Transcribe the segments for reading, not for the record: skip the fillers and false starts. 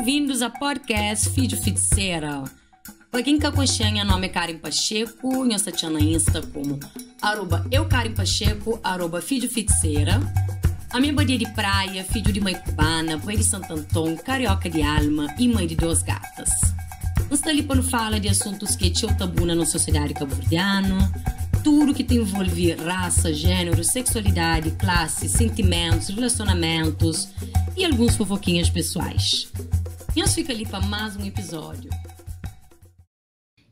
bem-vindos ao podcast Filho Feiticeira. Para quem não conhece, meu nome é Karen Pacheco, eu estou na Insta como @euKarenPacheco, @Filho Feiticeira. A minha badia de praia, filho de mãe cubana, pai de Santo Antônio, carioca de alma e mãe de 2 gatas. Nós estamos ali para falar de assuntos que são tabu na nossa sociedade cabo-verdiana, tudo que tem envolve raça, gênero, sexualidade, classe, sentimentos, relacionamentos e alguns fofoquinhas pessoais. E nós ficamos ali para mais um episódio.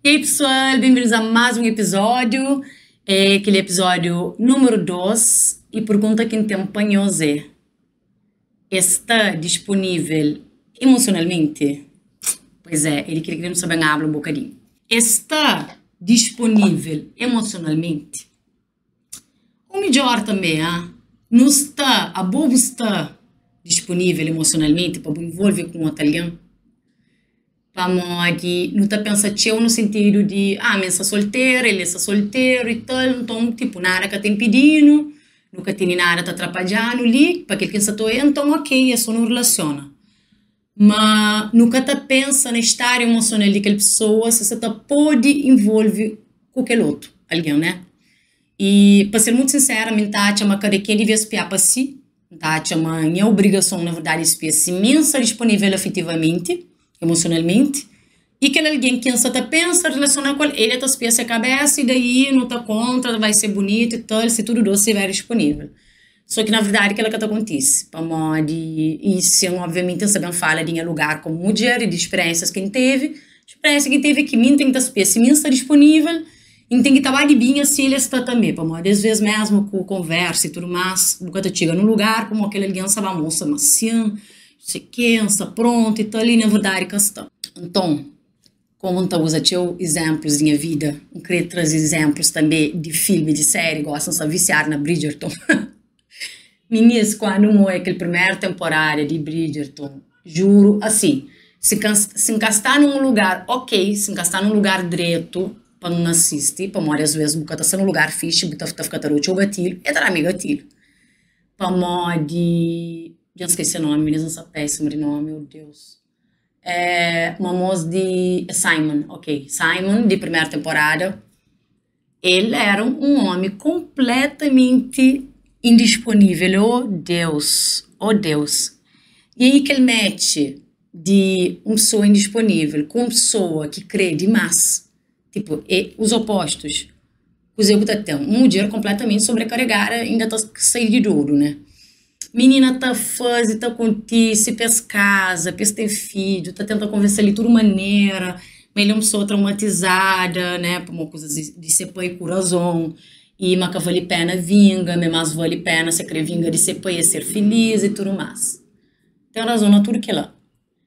E aí, pessoal, bem-vindos a mais um episódio. É aquele episódio número 2. E pergunta quem tem apanhoso está disponível emocionalmente? Pois é, ele queria saber um bocadinho. Está disponível emocionalmente? O melhor também, não está, a bobo está disponível emocionalmente para envolver com outro alguém? Para modo, não está pensativo no sentido de, mas está solteira, ele está solteiro e tal, então, tipo, nada que tem pedindo, nunca tem nada que atrapalhando ali, para aquele que está doendo, então, ok, isso não relaciona. Mas nunca está pensando em estar emocional de aquela pessoa, se você está pode envolver com aquele outro, alguém, né? E, para ser muito sincera, a chama cada quem devia espiar para si, a chama é obrigação, na verdade, espiar se imensa disponível afetivamente, emocionalmente, e que alguém que está pensa relacionar com ele, está espiar a cabeça, e daí não está contra, vai ser bonito e tal, se tudo doce estiver disponível. Só que, na verdade, que acontece. Para modo, e se obviamente, sabemos falar de um lugar como mulher e de experiências que teve, que mim tem que estar se mim está disponível, e tem que estar de bem assim ele está também. Para modo, às vezes mesmo com conversa e tudo mais, quando chega num lugar, como aquele alguém sabe a moça, mas sim, se cansa, pronto, e tal, e na verdade, que está. Então, como eu uso exemplos da minha vida, eu queria trazer exemplos também de filme, de série, gostam de viciar na Bridgerton. Meninas, quando é aquela primeira temporada de Bridgerton, juro, assim, se encastar num lugar, ok, se encastar num lugar direto, para não assistir, para morrer às vezes, porque está num lugar fixe, porque está ficando o gatilho, e tá amigo gatilho. Para morrer, já esqueci o nome, meninas, não péssimo de nome, meu Deus. Uma moça de Simon, ok, Simon, de primeira temporada, ele era um homem completamente indisponível, oh Deus. E aí que ele mete de uma pessoa indisponível com uma pessoa que crê demais, tipo, os opostos, os uma mulher completamente sobrecarregada, ainda está saindo de duro, né? Menina tá faz, tá contigo, se pescasa, ter filho, tá tentando conversar ali de toda maneira, mas ele é uma pessoa traumatizada, né, por uma coisa de ser pai com razão, e mas que vale pena vinga, mas vale pena se querer vinga de ser pai e ser feliz e tudo mais. Tem razão na tudo que lá.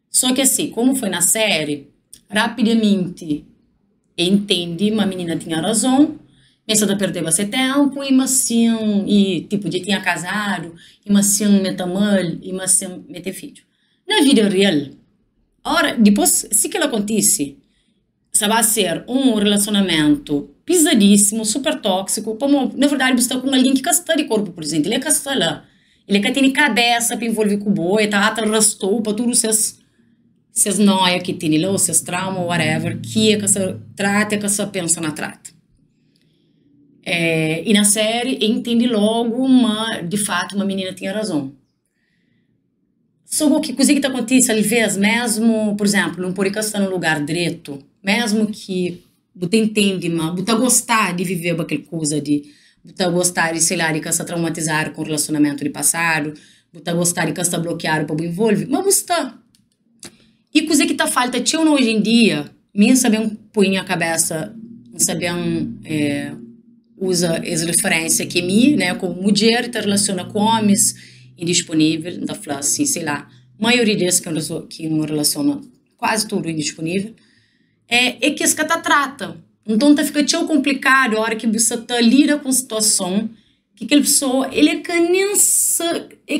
Só que assim, como foi na série, rapidamente entendi, uma menina tinha razão, mas ela perdeu esse tempo, e mas assim, e tipo, já tinha casado, e mas assim, meta mal, e mas assim, mete filho. Na vida real, ora, depois, se que ela acontece, isso vai ser um relacionamento pesadíssimo, super tóxico, como, na verdade, você está com alguém que está de corpo presente, ele está lá, ele que tem cabeça para envolver com o boi, arrastou para todos esses noias que tem lá, esses traumas, whatever, que você trata, que você pensa na trata. E na série, entende logo, de fato, uma menina tinha razão. Só que coisa que está acontecendo, às vezes, mesmo, por exemplo, não pode estar num lugar direito, mesmo que você entende, mas você gostar de viver aquela coisa, você gostar de, sei lá, de se traumatizar com o relacionamento de passado, você gostar de se bloquear para envolver, mas você está. E coisa que está falta, hoje em dia, minha sabem põe a cabeça, sabem usa as referências que né, como mulher está relaciona com homens indisponível, então fala assim, sei lá, a maioria deles que não relaciona quase tudo indisponível, é que esse cara trata. Então tá ficando tão complicado a hora que você tá lida com a situação, que aquela pessoa, ele é que nem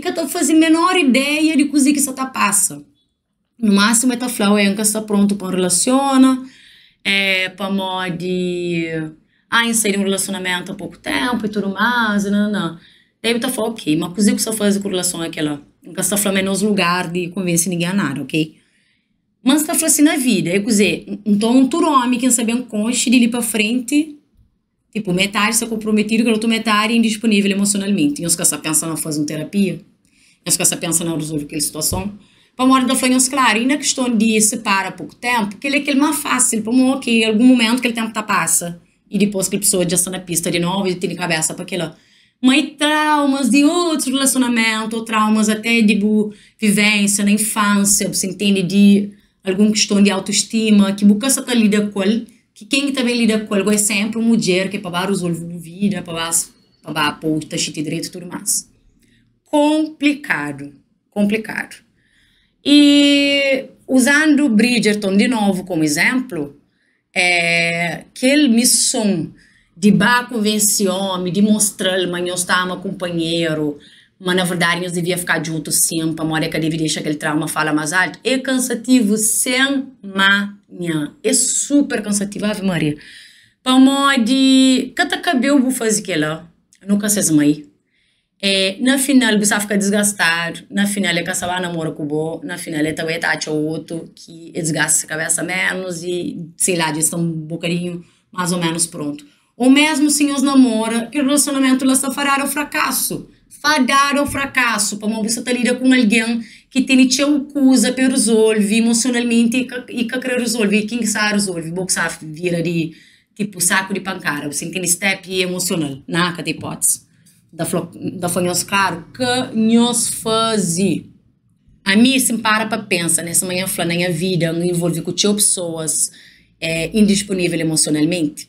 que tá fazendo a menor ideia de coisa que você tá passa. No máximo, tá falando, que está pronto para um relaciona, para modo inserir um relacionamento há pouco tempo e tudo mais, não. Daí tá falando, ok, mas coisa que você faz com relação àquela, nunca está falando nos lugar de convencer ninguém a nada, ok? Mas está assim na vida, é dizer, então todo homem que sabe conche de ir para frente, tipo, metade está comprometido com a outra metade indisponível emocionalmente. E os que estão pensando em fazer uma terapia, os que estão pensando em resolver aquela situação, para uma hora da falha, claro, e na questão de separar pouco tempo, que ele é aquele mais fácil, para uma que em algum momento aquele tempo tá passa, e depois que a pessoa já está na pista de novo e tem cabeça para aquela. Mas traumas de outros relacionamentos, ou traumas até de vivência na infância, você entende, de alguma questão de autoestima, que busca essa lida com ele, que quem também lida com ele é sempre uma mulher que é para resolver a vida, para pôr o direito e tudo mais. Complicado, complicado. E usando Bridgerton de novo como exemplo, aquela missão de convencer homem, de mostrar que eu estava um companheiro, mas na verdade eu devia ficar junto sempre, para morar que deveria deixar aquele trauma fala mais alto, é cansativo sem manhã, é super cansativo, Ave Maria. Para modo de, cada cabelo vou fazer aquilo, nunca sei mais. Na final você fica desgastado, na final é que você vai namorar com o bom, na final é também tá o outro que desgasta a cabeça menos e sei lá, já estão um bocadinho mais ou menos pronto. Ou mesmo se os namora, que o relacionamento lá está fadado ao fracasso. Fadado ao fracasso, para uma pessoa lida com alguém que tem uma coisa para resolver emocionalmente e que quer resolver, quem sabe resolver, bom que sabe vira de tipo saco de pancada, você tem step emocional, não há hipótese. Da fanhos claro que nós fazemos. A mim se para pensar nessa manhã falando na minha vida, me envolver com pessoas indisponíveis emocionalmente.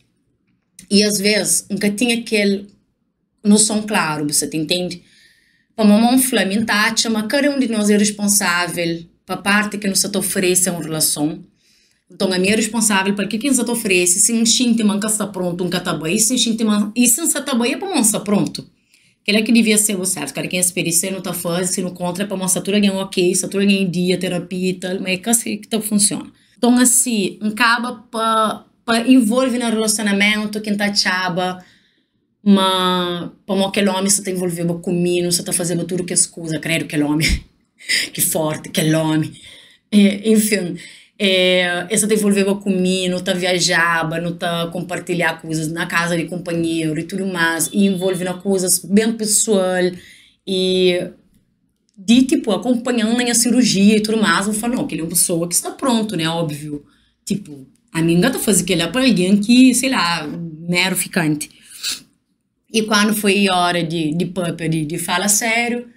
E às vezes nunca tinha aquele noção claro, você entende? Para mamãe flamentar, mas cada um de nós é responsável para a parte que nos oferece uma relação. Então, a minha é responsável para que quem nos oferece, se um instinto nunca está pronto, nunca está bem, se instinto e se não está bem, é para não estar pronto. Aquilo é que devia ser o certo, cara, quem experiência não está fazendo, se não contra, é para mostrar tudo alguém ok, se tudo alguém dia, terapia e tal, mas é que assim que funciona. Então, assim, acaba para envolver no relacionamento, quem está chaba, mas para aquele homem você está envolvido comigo, você está fazendo tudo que escusa, creio que aquele homem, que forte, aquele homem, enfim, você está envolvido comigo, não está viajando, não está compartilhar coisas na casa de companheiro e tudo mais, e envolvendo coisas bem pessoal, e de tipo, acompanhando a cirurgia e tudo mais, eu falo, não, que ele é uma pessoa que está pronto, né, óbvio, tipo, a minha gata faz aquilo para alguém que, sei lá, mero ficante. E quando foi a hora de falar sério,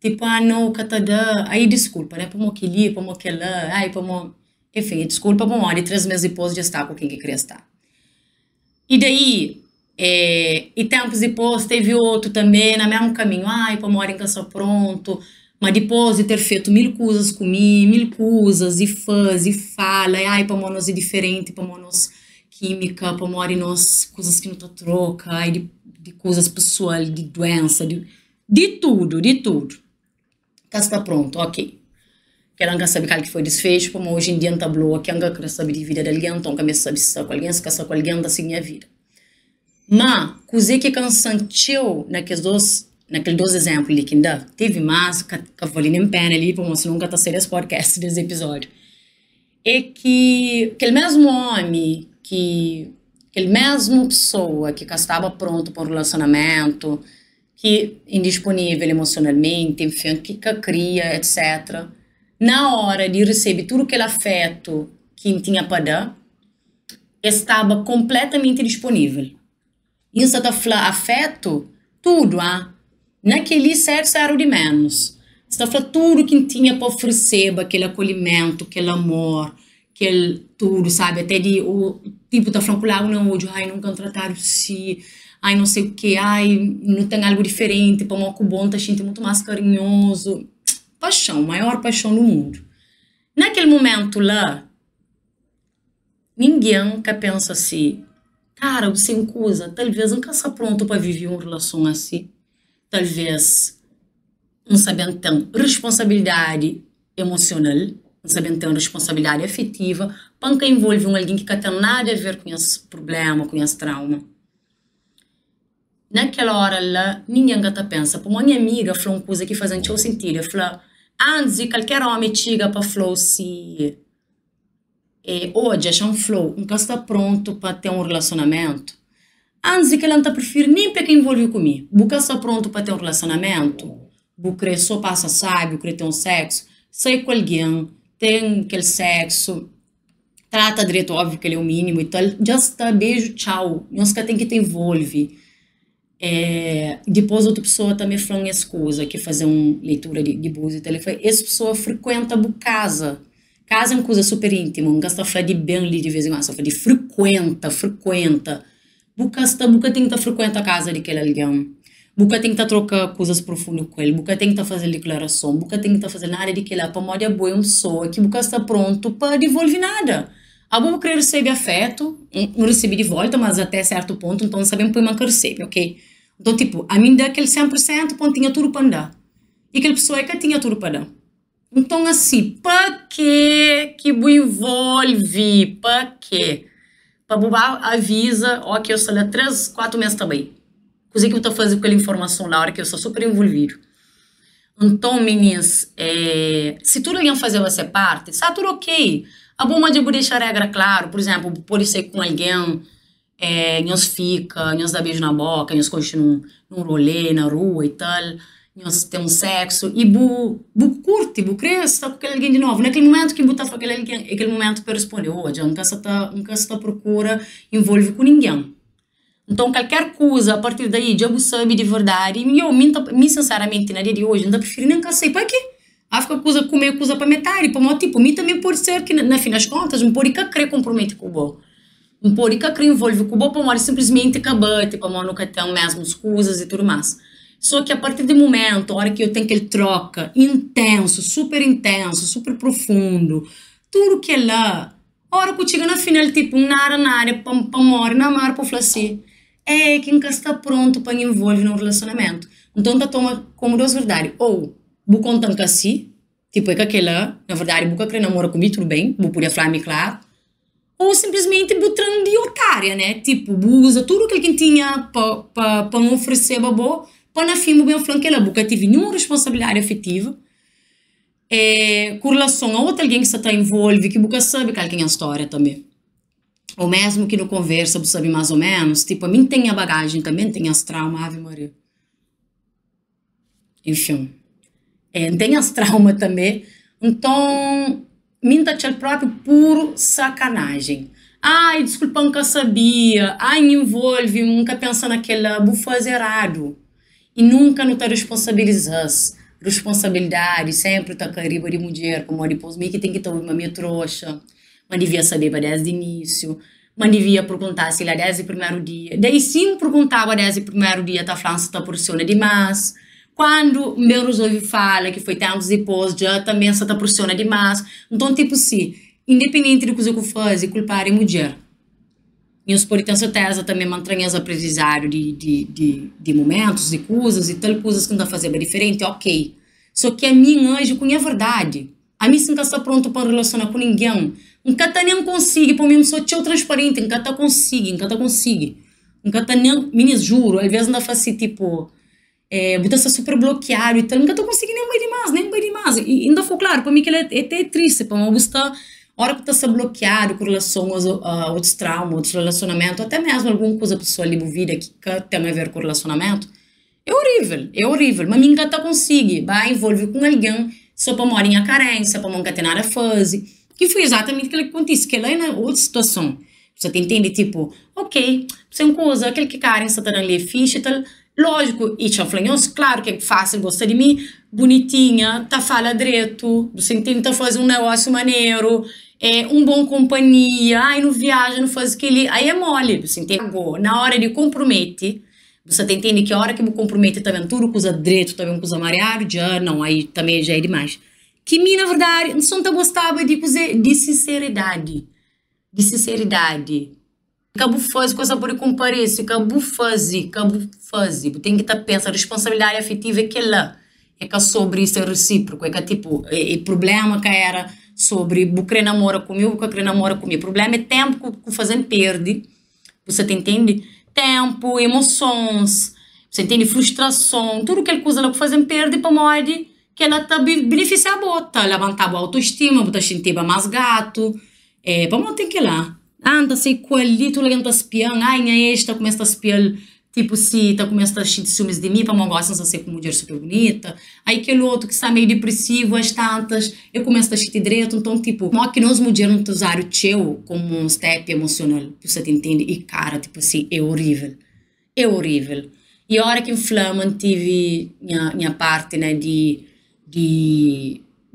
tipo, não, catada, aí desculpa, né, para aquele, para aquela, aí para enfim, desculpa, para uma hora, e 3 meses depois já está com quem que queria estar. E daí, e tempos depois, teve outro também, no mesmo caminho, para uma hora em que eu sou pronto, mas depois de ter feito 1000 coisas comigo, 1000 coisas, e faz, e fala, para nós é diferente, para nós química, para nós coisas que não tá troca, de coisas pessoais, de doença, de tudo. Cá está pronto, ok. Que ela não sabe qual que foi desfecho, como hoje em dia não tá boa, que ela quer saber de vida de alguém, então que sabe se está com alguém, se casar com alguém, da seguir a vida. Mas, coisa que sentiu naqueles dois exemplos ali que ainda teve mais, que eu falei nem pena ali, para você nunca tá sendo esse podcast desse episódio, é que aquele mesmo homem, aquele mesmo pessoa que estava pronto para um relacionamento, que indisponível emocionalmente, enfim, que cria, etc., na hora de receber tudo aquele afeto que tinha para dar, estava completamente disponível. Isso da afeto, tudo, naquele sexo era o de menos. Está falando tudo que tinha para oferecer, aquele acolhimento, aquele amor, aquele tudo, sabe? Até de o tipo da falando lá não hoje, não contrataram se, não sei o que, não tem algo diferente, para um bom tá sentindo muito mais carinhoso. Paixão, maior paixão do mundo. Naquele momento lá, ninguém que pensa assim, cara, você é uma coisa, talvez nunca está pronto para viver uma relação assim. Talvez não sabendo ter responsabilidade emocional, não sabendo ter responsabilidade afetiva, para que envolve alguém que não tem nada a ver com esse problema, com esse trauma. Naquela hora lá, ninguém está pensa. Para minha amiga, falou uma coisa que faz sentido. Ela falou, antes de qualquer homem chega para falar assim, hoje achar um flow, nunca está pronto para ter um relacionamento. Antes que ela não prefere nem para quem envolve comigo. Nunca está pronto para ter um relacionamento. Bucre só passa, sabe, bucre tem um sexo, sai com alguém, tem aquele sexo, trata direito, óbvio que ele é o mínimo e tal, já está, beijo, tchau. Nós que tem que te envolve. Depois outra pessoa também falou essa coisa, que fazer uma leitura de búzios e telefone. Essa pessoa frequenta a casa. Casa é uma coisa super íntima, não gasta falar de bem ali de vez em quando, só fala de frequenta. Buca tem que frequentar a casa daquele alguém. Buca tem que trocar coisas profundas com ele. Buca tem que fazer declaração. Buca tem que fazer nada daquilo para modo boa uma pessoa que buca está pronto para devolver nada. A boa querer receber afeto, não receber de volta, mas até certo ponto, então sabemos que não recebe, ok? Então, tipo, a mim dá aquele 100%, ponto, tinha tudo para dar. E aquela pessoa é que tinha tudo para dar. Então, assim, para que me envolve? Para quê? Para bobar avisa, ó, que eu sou lá 3, 4 meses também. Coisa que eu estou fazendo com aquela informação lá, hora que eu sou super envolvido. Então, meninas, se tudo alguém fazer essa parte, está tudo ok. A bom de deixar a regra claro, por exemplo, pode ser com alguém, nós fica, nós dá beijo na boca, nós continuamos num rolê na rua e tal, nós temos sexo, e curte, cresce com aquele alguém de novo. Naquele momento que está aquele alguém, aquele momento para responder, hoje, nunca se procura envolver com ninguém. Então, qualquer coisa, a partir daí, já você sabe de verdade. E eu, sinceramente, na dia de hoje, não prefiro nem sei para quê. Fica coisa, comer coisa para metade, para mim, tipo, mim também pode ser que, na fim das contas, não pode querer comprometer com o bom. Não pode querer envolver com o bom, para mim, simplesmente acabar, tipo, para mim, nunca ter mesmas coisas e tudo mais. Só que a partir do momento, a hora que eu tenho aquele troca intenso, super profundo, tudo que é lá, a hora que eu chego na final, tipo, nada, para morrer, na mar, para falar assim, quem está pronto para envolver num relacionamento. Então, tá toma como duas verdades. Ou, vou contar que assim, tipo, é que aquela, na verdade, vou querer namorar comigo, tudo bem, vou poder falar-me claro. Ou simplesmente vou trando de otária, né? Tipo, usa tudo que ele tinha para não oferecer babô, para na fim, bem falando que ela nunca tive nenhuma responsabilidade afetiva. Com relação a outro alguém que você está envolvido, que nunca sabe qual é a história também. Ou mesmo que não conversa, você sabe mais ou menos. Tipo, a mim tem a bagagem também, tem as traumas, Ave Maria. Enfim. Tem as traumas também. Então, mim tá o próprio puro sacanagem. Ai, desculpa, nunca sabia. Ai, me envolve, nunca pensa naquela, vou fazer errado. E nunca não tá responsabilizando. Responsabilidade sempre tá cariba de mulher, como depois mim que tem que ter uma minha trouxa. Mas devia saber desde o início, mas devia perguntar se lá desde o primeiro dia. Daí sim perguntava desde o primeiro dia, tá falando se tá pressiona demais. Quando meu resolve fala que foi tempos depois, já também se tá pressiona demais. Então, tipo assim, independente do que eu faço, culpar a mulher. E os podem ter certeza também manter esse aprendizado de momentos, de coisas e tal, coisas que não dá fazer bem diferente, ok. Só que a minha anjo com a verdade. A mim nunca está pronto para relacionar com ninguém. Nunca tá nem consigo, para mim sou tão transparente, nunca tá consigo. Nunca tá nem, meninas, juro, às vezes não faz assim, tipo, botar super bloqueado e tal, nunca tô conseguindo nem bem demais. E ainda foi claro, para mim que ele é até triste, para mim gostar, a hora que tá bloqueado com relação a outros traumas, outros relacionamentos, até mesmo alguma coisa pessoal ali na vida que tem a ver com relacionamento, é horrível, mas nunca tá conseguindo, vai envolver com alguém, só para morar em carência, para nunca ter nada a fazer. Que foi exatamente aquilo que aconteceu, que lá é outra situação. Você entende, tipo, ok, você é uma coisa, aquele que Karen está dando ali ficha e tal, lógico, e tinha falado, claro que é fácil gostar de mim, bonitinha, tá fala direito, você entende, tá fazendo um negócio maneiro, um bom companhia, ai, não viaja, não faz aquele, aí é mole, você entende? Na hora de comprometer, você entende que a hora que me compromete também tudo, coisa direito, também coisa mareado, já não, aí também já é demais. Que mim, na verdade, não gostava de sinceridade. De sinceridade. Acabou fazer coisa por comparecer, acabou fazer. Tem que estar pensando, a responsabilidade afetiva é que lá. É que é sobre ser recíproco, é que tipo, o problema que era sobre vou querer namorar comigo, vou querer namorar comigo. O problema é tempo que fazem perde. Você entende? Tempo, emoções, você entende? Frustração, tudo aquela coisa que fazem perde para morrer. Que ela tá beneficia a bota, levantar a autoestima, botar sentir mais gato, Vamos ter que ir lá. Anda, sei quali, tu lenta espião, ai, minha esta começa a espiar, tipo, se tá começa a sentir ciúmes de mim, para não gostar de ser com mulher super bonita. Aí aquele outro que está meio depressivo, as tantas, eu começo a sentir direito. Então, tipo, como que nós mulheres não usar o teu como um step emocional, você te entende? E cara, tipo assim, é horrível. É horrível. E a hora que inflama, tive minha parte, né, de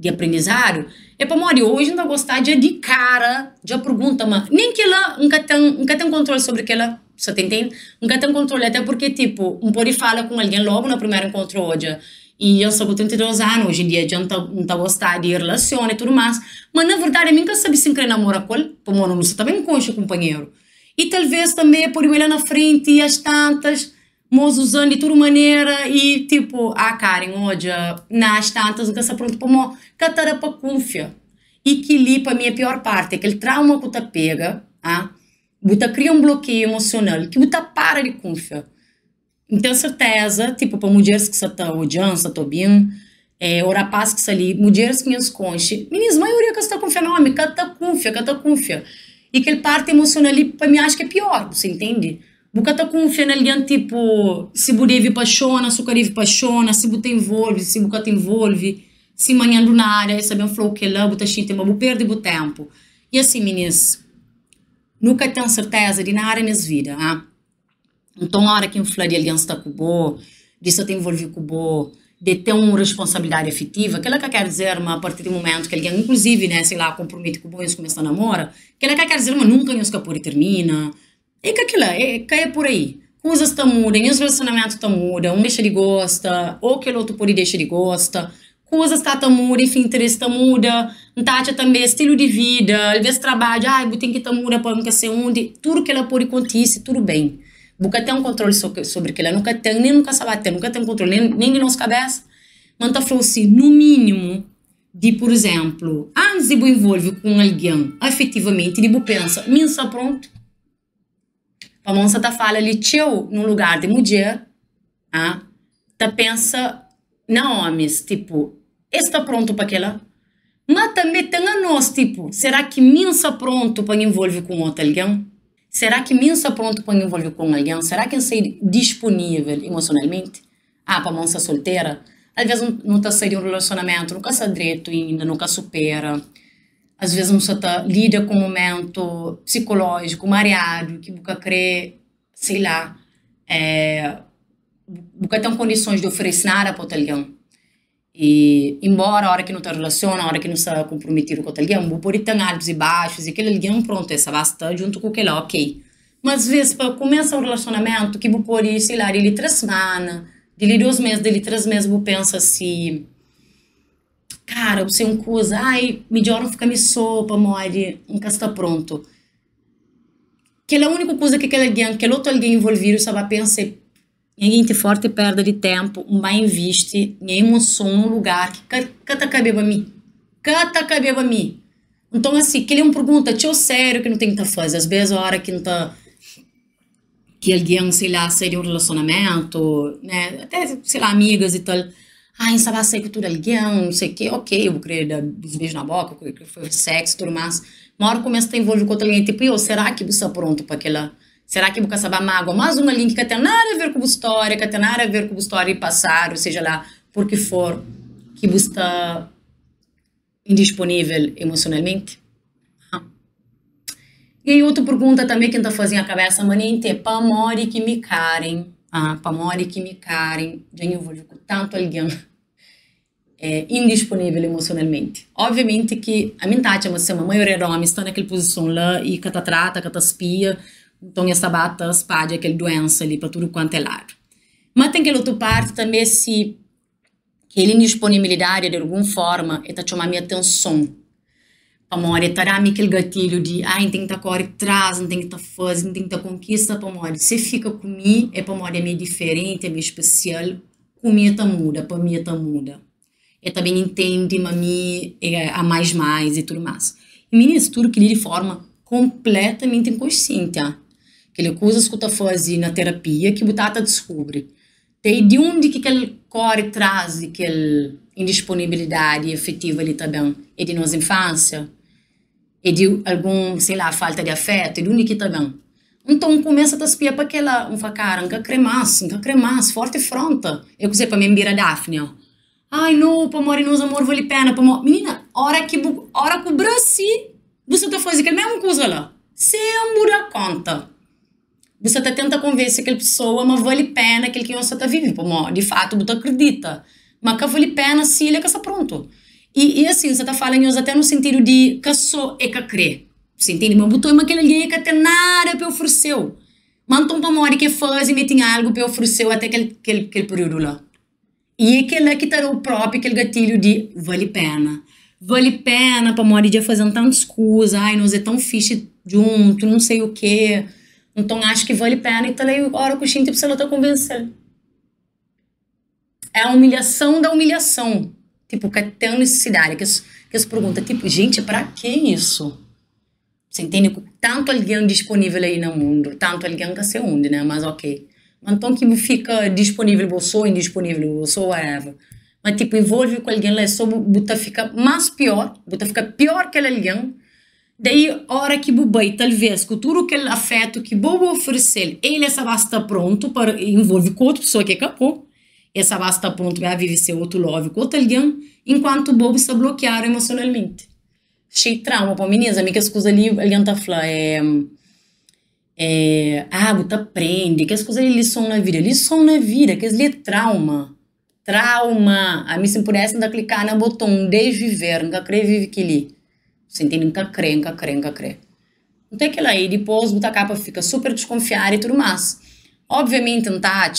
aprendizado, é para morrer hoje não gostar de cara, já pergunta, mas nem que ela nunca tem controle sobre aquela, você tá entendendo? Nunca tem controle, até porque, tipo, um pode falar com alguém logo no primeiro encontro hoje, e eu sou com 32 anos, hoje em dia já não tá gostar de relação e tudo mais, mas na verdade, eu nunca sabe se querer namorar com ele, para não você também concha companheiro. E talvez também por ir lá na frente e as tantas, mas usando de toda maneira e tipo, Karen, hoje, nas tantas, nunca se pronto para mim, catara para confia. E que li para mim a pior parte, aquele trauma que você pega, você cria um bloqueio emocional, que você para de confiar. Então, certeza, tipo, para mulheres que você está odiando, você está bem, o rapaz que está ali, mulheres que nos conche, meninas, a maioria que está confiando, homem, que está confia. E aquela parte emocional ali, para mim, acho que é pior, você entende? Você está confiando ali, tipo, se você deve paixona, se você deve paixona, se você envolve, se você te envolve, se amanhã do nada, sabe, um flow que lá, você está mas você perde o tempo. E assim, meninas, nunca tenho certeza de nada na minha vida, Então, a hora que um flor de aliança está com o de se te envolver com o de ter uma responsabilidade efetiva, que ela quer dizer, mas a partir do momento que alguém, inclusive, né, sei lá, compromete com o bom e começa a namorar, que ela quer dizer, mas nunca nos capor e termina. E que aquilo é por aí. Coisas estão mudando, os relacionamentos estão mudando, um deixa de gostar, ou aquele outro pode deixar de gostar, coisas estão mudando, enfim, interesse está muda, Tati também, estilo de vida, às vezes trabalho, tem que estar muda para nunca ser onde, tudo que ela pode acontecer, tudo bem. Nunca tem um controle sobre aquilo, nunca tem, nem nunca sabe ter, nunca tem um controle, nem de nossa cabeça. Mas tá falando assim, no mínimo, de, por exemplo, antes de eu envolver com alguém, efetivamente, de eu pensa, minha está pronto. A moça tá fala ali, teu, no lugar de mulher, tá pensa, não, homens, tipo, está pronto para aquela? Mas também tem a nós, tipo, será que minha está pronto para envolver com outro alguém? Será que minha está pronto para envolver com alguém? Será que eu sei disponível emocionalmente? Para uma moça solteira, às vezes não está saindo de um relacionamento, nunca está direito ainda, nunca supera. Às vezes não está lida com um momento psicológico, mareado, que nunca crê, sei lá, nunca tem condições de oferecer nada para alguém. E, embora a hora que não está relaciona, a hora que não está comprometido com alguém, pode ter altos e baixos, e aquele alguém, pronto, essa basta junto com aquele, ok. Mas às vezes, para começar o relacionamento, que você pode, sei lá, dele 3 semanas, dele 2 meses, dele 3 meses, você pensa assim, cara, você é uma coisa, melhor não ficar me sopa, morre, nunca está pronto. Aquela é a única coisa que aquele outro alguém envolvido, sabe, pensa, ninguém te forte perda de tempo, vai investir em emoção num lugar que cata cabe para mim. Cata cabe para mim. Então, assim, que ele é uma pergunta, tio sério que não tem que estar fazendo. Às vezes, a hora que não tá, que alguém, sei lá, sai de um relacionamento, né, até, sei lá, amigas e tal, sabe, sei que tudo alguém, não sei o quê, ok, eu vou querer dar os beijos na boca, que foi sexo e tudo mais. Uma hora começa a estar envolvido com outra alguém, tipo, será que você está pronto para aquela... Será que você sabe mágoa? Mais uma linha que tem nada a ver com a história, que tem nada a ver com a história e passar, ou seja lá, por que for, que você está indisponível emocionalmente? E aí outra pergunta também que está fazendo a cabeça, manente, é para amor que me carem, para amor que me carem, já envolvo com tanto alguém indisponível emocionalmente. Obviamente que a minha taxa, mas a maioria dos homens estão naquela posição lá e que trata, que espia, então essa bata espalha aquela doença ali para tudo quanto é lado. Mas tem aquela outra parte também, se aquela indisponibilidade de alguma forma está chamando minha atenção. Para morrer, estará aquele gatilho de, tem que estar correndo atrás, não tem que estar fazendo, tem que estar conquista para morrer. Se fica comigo, para morrer é meio diferente, é meio especial, comigo está muda, para mim está muda. Eu também entendo, mas mim é a mais e tudo mais. E meninas, tudo que de forma completamente inconsciente, aquelas coisas que eu fazendo na terapia que você descobre. De onde que ele corre traz aquela indisponibilidade efetiva ali também? É de nossa infância? e de algum, sei lá, falta de afeto, e de onde que tá bem. Então começa a espiar para aquela, cara, nunca cremas, forte fronta. Eu sei para mim vira Daphne, ó. Ai, não, para morrer nos amor vale pena, para morrer. Menina, hora que o Brasil, você tá fazendo aquela mesma coisa lá. Sempre dá conta. Você tá tentando convencer aquela pessoa, mas vale pena aquele que você tá vivendo, para morrer. De fato, você acredita. Mas que vale pena se ele é que está pronto. E assim, você tá falando até no sentido de que só é que crê. Você entende? Mas botou uma aquele ali que tem nada para oferecer. Mas então para morrer que faz e me tem algo para oferecer até aquele período lá. E aquele que tá o próprio, aquele gatilho de vale pena. Vale pena para morrer de fazer tantas coisas. Ai, nós é tão fixe junto, não sei o quê. Então acho que vale pena e tá aí hora que o Xinte precisa tá convencer. É a humilhação da humilhação. Tipo, que tem necessidade. Que as perguntas, tipo, gente, pra que isso? Você entende? Tanto alguém disponível aí no mundo, tanto alguém que se onde, né? Mas ok. Mas então que fica disponível, eu sou indisponível, eu sou whatever. Mas tipo, envolve com alguém lá, só você fica mais pior, você fica pior que alguém. Daí, hora que você talvez, com tudo aquele afeto que você oferecer, ele essa basta pronto para envolver com outra pessoa que acabou. Essa basta pronto para viver seu outro love com outro alguém, enquanto você está bloqueado emocionalmente. Cheio de trauma para meninas, amigas, coisas ali, alguém tá falando, você aprende, que as coisas ali lição na vida, que é trauma, a mim se pudesse ainda clicar no botão desviver, nunca crê, vive que ali, você entende, nunca crê, não tem aquela aí, depois a capa fica super desconfiada e tudo mais, obviamente, não tá,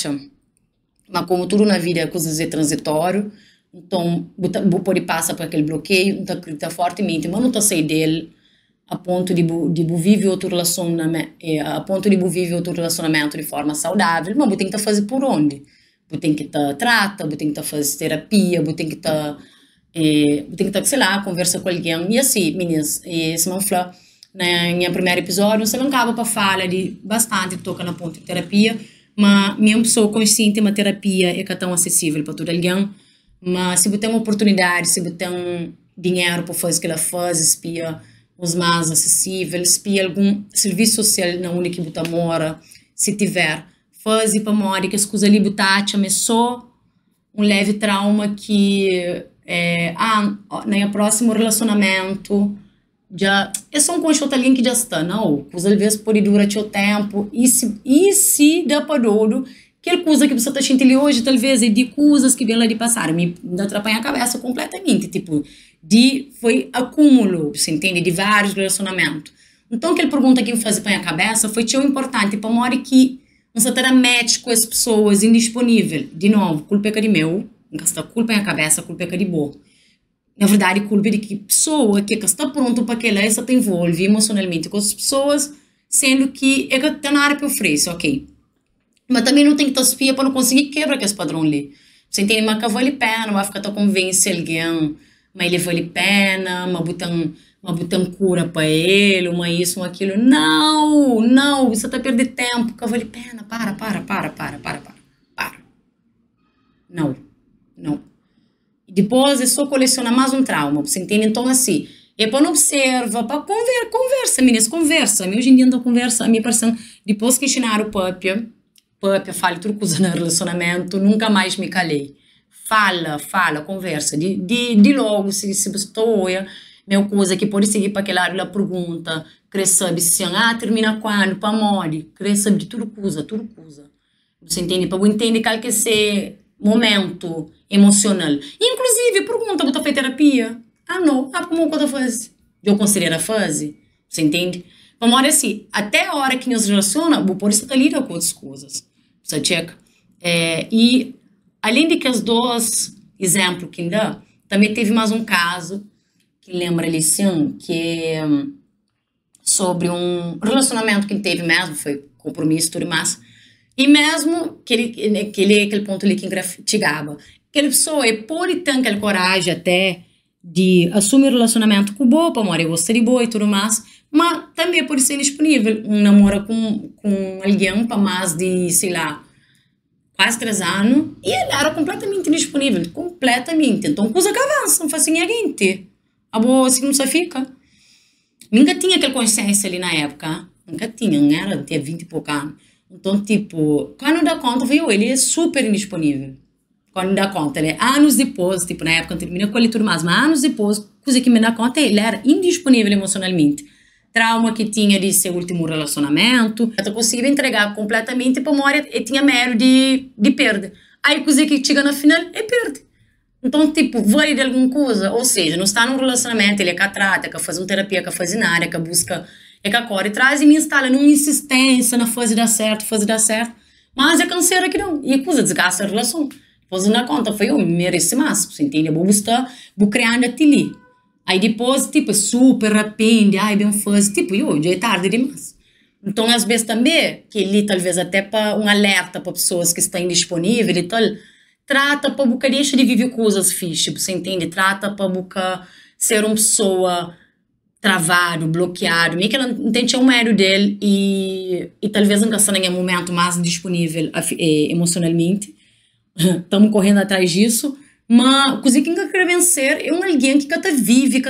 mas como tudo na vida é coisas transitório, então, você pode passar por aquele bloqueio, você acredita fortemente, mas não está sair dele a ponto de viver outro relacionamento, de forma saudável, mas você tem que fazer por onde? Você tem que trata, você tem que fazer terapia, você tem que sei lá, conversa com alguém. E assim, meninas, se não falar, no primeiro episódio, você não acaba para falar de bastante, toca na ponto de terapia, mas minha pessoa consciente, uma terapia é tão acessível para todo alguém. Mas se você tem uma oportunidade, se você tem dinheiro para fazer o que ela faz, espia os mais acessíveis, espia algum serviço social na onde você mora, se tiver, faz para morar que as coisas ali você mas só um leve trauma que no próximo relacionamento já é só um conjunto alguém que já está, não, coisa às vezes pode durar o tempo e se dá para todo aquela coisa que você está sentindo hoje, talvez, é de coisas que vêm lá de passar, me atrapalha a cabeça completamente, tipo, foi acúmulo, você entende, de vários relacionamentos. Então, aquela pergunta que me faz para a cabeça foi tão importante, para uma hora que você terá match com as pessoas indisponíveis, de novo, culpa é de meu, não está culpa na cabeça, culpa é de boa. Na verdade, culpa é de que pessoa que está pronto para que ela se envolve emocionalmente com as pessoas, sendo que é que tem nada para oferecer, ok? Mas também não tem que estar espia para não conseguir quebrar aquele padrão ali. Você entende? Mas que vale pena, vai ficar convencer alguém, mas ele vale pena, mas botam cura para ele, uma isso, uma aquilo. Não, você está perdendo tempo, que vale pena, para. Não. Depois é só colecionar mais um trauma, você entende? Então assim, é para não observar, para conversa, meninas, conversa. Hoje em dia não conversa, a minha pessoa, depois que ensinaram o Puppy, fala tudo coisa no relacionamento, nunca mais me calei. Fala, conversa. De logo, se você estou, meu coisa que pode seguir para aquela área da pergunta, quer saber se termina quando, para morrer, quer saber de tudo coisa. Você entende? Para entender qual que é esse momento emocional. Inclusive, pergunta, você fez terapia? Não, como que eu faço? Eu considero a fase, você entende? Para morrer assim, até a hora que nos relaciona, vou por isso que lida com outras coisas. Você checa. E além de que os dois exemplos que dá, também teve mais um caso que lembra ali sim, que é sobre um relacionamento que ele teve mesmo, foi compromisso tudo mais, e mesmo aquele ponto ali que engratigava. Aquela pessoa pode ter aquela coragem até de assumir o relacionamento com o boa, para morar gosta de boa e tudo mais, mas também pode ser disponível. Namora com alguém para mais de, sei lá, quase 3 anos, e ele era completamente disponível, completamente. Então, coisa que avança, não faz assim, a gente. A boa assim não se fica. Nunca tinha aquela consciência ali na época, nunca tinha, não era, tinha 20 e pouco anos. Então, tipo, quando dá conta, viu, ele é super indisponível. Quando dá conta, ele é anos depois, tipo, na época, termina com ele e tudo mais, mas anos depois, coisa que me dá conta, ele era indisponível emocionalmente. Trauma que tinha de seu último relacionamento, eu conseguia entregar completamente para uma e tinha medo de perder. Aí, coisa que chega na final, é perde. Então, tipo, vai de alguma coisa, ou seja, não está num relacionamento, ele é que trata, é que faz uma terapia, é que faz nada, é que busca, é que corre atrás e me instala numa insistência na fazer dar certo, mas é canseira que não, e a coisa desgasta a relação. Depois na conta, foi eu mereci mais, você entende? Vou criando aquilo. Aí depois, tipo, super arrepende, ai, bem faz, tipo, já é tarde demais. Então, às vezes também, que ele talvez até para um alerta para pessoas que estão indisponíveis e tal, trata para buscar deixa de viver coisas fixe, você entende? Trata para buscar ser uma pessoa travado, bloqueado, meio que ela entende o medo dele e talvez não está em um momento mais disponível emocionalmente. Estamos correndo atrás disso, mas coisa que quer vencer é um alguém que vive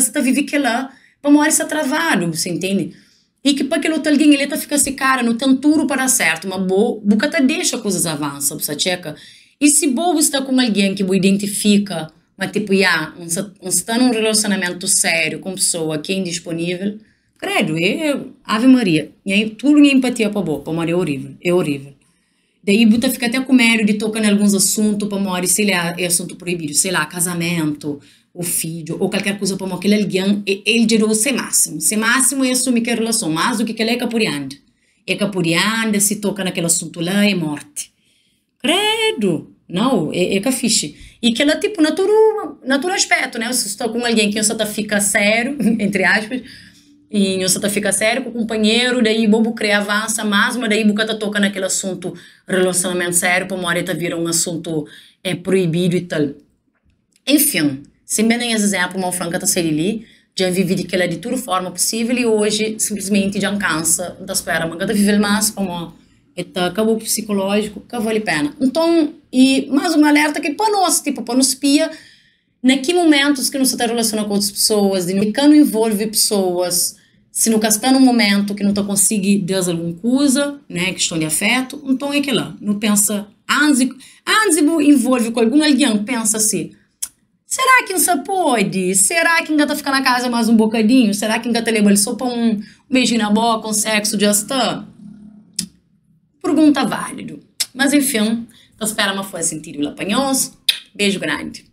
que lá, para morrer está travado, você entende? E que para aquele outro alguém ele fica assim, cara, não tem tudo para dar certo, mas boca deixa coisas avançam, você checa? E se bobo está com alguém que identifica, mas tipo, não está num relacionamento sério com pessoa que é indisponível, credo, é Ave Maria. E aí tudo é empatia para boa, para Maria é horrível. Daí você fica até com medo de tocar em alguns assuntos para morrer, sei lá, é assunto proibido, sei lá, casamento, o filho, ou qualquer coisa para morrer, aquele alguém, ele gerou ser máximo. Ser máximo é assumir que a relação, mais do que ele é capuriando. É capuriando, se toca naquele assunto lá, é morte. Credo! Não, é que fixe. E que ela, tipo, natural aspecto, né? Se você está com alguém que você fica sério, entre aspas, e você fica sério com o companheiro, daí bobo cria avança mais, mas daí boca toca naquele assunto relacionamento sério, para uma hora vira um assunto proibido e tal. Enfim, se bem nem exemplo, uma franca tá ali, já vivi de toda forma possível e hoje simplesmente já cansa, não espera, mas cada viver mais como acabou psicológico, que vale a pena. Então, e mais um alerta que para nós, tipo, para nos pia, naqueles momentos que não se está relacionando com outras pessoas, de que não envolve pessoas, se não está num momento que não está conseguindo dar alguma coisa, né, questão de afeto, então é que lá, não pensa, antes envolve com alguém, pensa assim, será que não pode? Será que ainda tá ficando na casa mais um bocadinho? Será que ainda tá levando só para um beijinho na boca, um sexo já está? Pergunta válido. Mas enfim, espero que foi sentido apanhoso. Beijo grande.